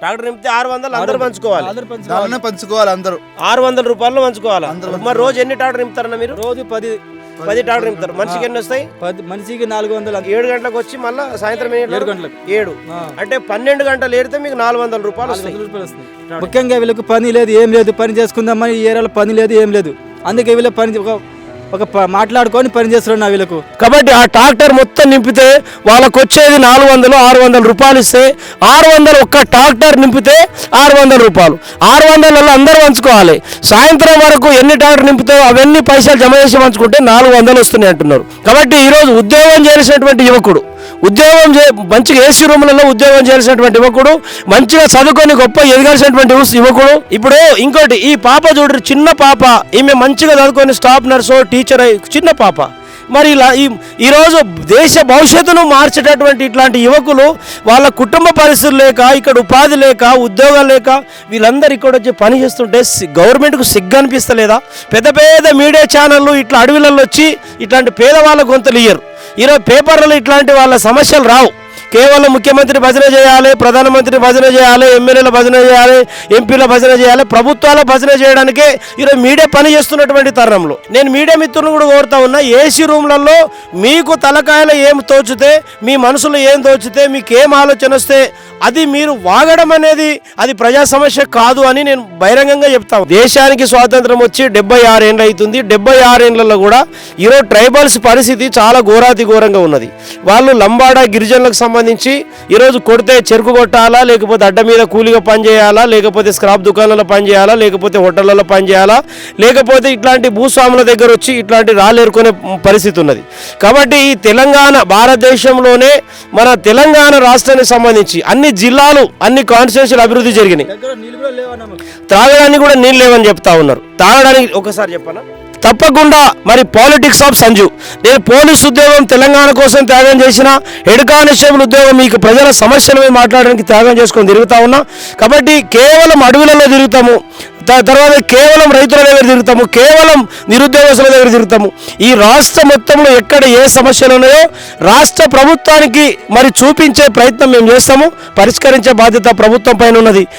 Tractor నింపితే 600 అందరూ పంచుకోవాలి. అందరూ 600 రూపాయలు పంచుకోవాలి. మరి రోజు ఎన్ని ట్రాక్టర్ నింపుతారన్న మీరు? రోజు 10 ట్రాక్టర్ నింపుతారు. మనిషికి ఎన్ని వస్తాయి? మనిషికి 400. 7 గంటలకు వచ్చి మళ్ళీ సాయంత్రం 7 గంటలకు 7 అంటే 12 గంటలు ఏడితే మీకు 400 రూపాయలు వస్తాయి. ముఖ్యంగా వీళ్ళకి పని లేదు, ఏం లేదు. పని చేసుకుందామని ఈ ఏరియాలో పని లేదు, ఏం లేదు. అందుకే వీళ్ళ పని ఒక మాట్లాడుకొని పని చేస్తున్నారు వీళ్ళకు. కాబట్టి ఆ ట్రాక్టర్ మొత్తం నింపితే వాళ్ళకు వచ్చేది 400-600 రూపాయలు ఇస్తే 600 ఒక్క ట్రాక్టర్ నింపితే 600 రూపాయలు. 600 అందరూ పంచుకోవాలి. సాయంత్రం వరకు ఎన్ని ట్రాక్టర్ నింపుతాయో అవన్నీ పైసలు జమ చేసి పంచుకుంటే 400 వస్తున్నాయి అంటున్నారు. కాబట్టి ఈరోజు ఉద్యోగం చేయాల్సినటువంటి యువకుడు, మంచిగా ఏసీ రూములలో ఉద్యోగం చేయాల్సినటువంటి యువకుడు, మంచిగా చదువుకొని గొప్ప ఎదగాల్సినటువంటి యువకుడు. ఇప్పుడు ఇంకోటి, ఈ పాప చూడరు, చిన్న పాప, ఈమె మంచిగా చదువుకొని స్టాఫ్ నర్సో టీచర్ అయి చిన్న పాప. మరి ఇలా ఈరోజు దేశ భవిష్యత్తును మార్చేటటువంటి ఇట్లాంటి యువకులు వాళ్ళ కుటుంబ పరిస్థితులు లేక, ఇక్కడ ఉపాధి లేక, ఉద్యోగాలు లేక వీళ్ళందరూ ఇక్కడ వచ్చి పని చేస్తుంటే గవర్నమెంట్కు సిగ్గు అనిపిస్తలేదా? పెద్ద పెద్ద మీడియా ఛానళ్ళు ఇట్లా అడవిలలో వచ్చి ఇట్లాంటి పేదవాళ్ళ గొంతులు ఇయ్యరు. ఈరోజు పేపర్లలో ఇట్లాంటి వాళ్ళ సమస్యలు రావు. కేవలం ముఖ్యమంత్రి భజన చేయాలి, ప్రధానమంత్రి భజన చేయాలి, ఎమ్మెల్యేల భజన చేయాలి, ఎంపీల భజన చేయాలి, ప్రభుత్వాల భజన చేయడానికే ఈరోజు మీడియా పని చేస్తున్నటువంటి తరుణంలో నేను మీడియా మిత్రులను కూడా కోరుతా ఉన్నా, ఏసీ రూమ్లలో మీకు తలకాయలో ఏం తోచితే, మీ మనసులో ఏం తోచితే, మీకు ఏం ఆలోచన వస్తే అది మీరు వాగడం అనేది అది ప్రజా సమస్య కాదు అని నేను బహిరంగంగా చెప్తాను. దేశానికి స్వాతంత్రం వచ్చి 76 ఏళ్ళు అవుతుంది. 76 ఏళ్లలో కూడా ఈరోజు ట్రైబల్స్ పరిస్థితి చాలా ఘోరంగా ఉన్నది. వాళ్ళు లంబాడా గిరిజనులకు సంబంధించి ఈరోజు కొడితే చెరుకు కొట్టాలా, లేకపోతే అడ్డ మీద కూలిగా పనిచేయాలా, లేకపోతే స్క్రాప్ దుకాణాలలో పనిచేయాలా, లేకపోతే హోటళ్లలో పనిచేయాలా, లేకపోతే ఇట్లాంటి భూస్వాముల దగ్గర వచ్చి ఇట్లాంటి రాళ్ళేరుకునే పరిస్థితి ఉన్నది. కాబట్టి ఈ తెలంగాణ, భారతదేశంలోనే మన తెలంగాణ రాష్ట్రానికి సంబంధించి అన్ని జిల్లాలు, అన్ని కాన్స్టిట్యూన్సీలు అభివృద్ధి జరిగినాయి. త్రాగడానికి కూడా నీళ్ళు లేవని చెప్తా ఉన్నారు. తాగడానికి ఒకసారి చెప్పనా? తప్పకుండా. మరి పాలిటిక్స్ ఆఫ్ సంజు, నేను పోలీస్ ఉద్యోగం తెలంగాణ కోసం త్యాగం చేసిన, హెడ్ కానిస్టేబుల్ ఉద్యోగం మీకు ప్రజల సమస్యల మీద మాట్లాడడానికి త్యాగం చేసుకొని తిరుగుతా ఉన్నా. కాబట్టి కేవలం అడవులలో తిరుగుతాము, తర్వాత కేవలం రైతుల దగ్గర తిరుగుతాము, కేవలం నిరుద్యోగస్తుల దగ్గర తిరుగుతాము. ఈ రాష్ట్ర మొత్తంలో ఎక్కడ ఏ సమస్యలు ఉన్నాయో రాష్ట్ర ప్రభుత్వానికి మరి చూపించే ప్రయత్నం మేము చేస్తాము. పరిష్కరించే బాధ్యత ప్రభుత్వం పైన ఉన్నది.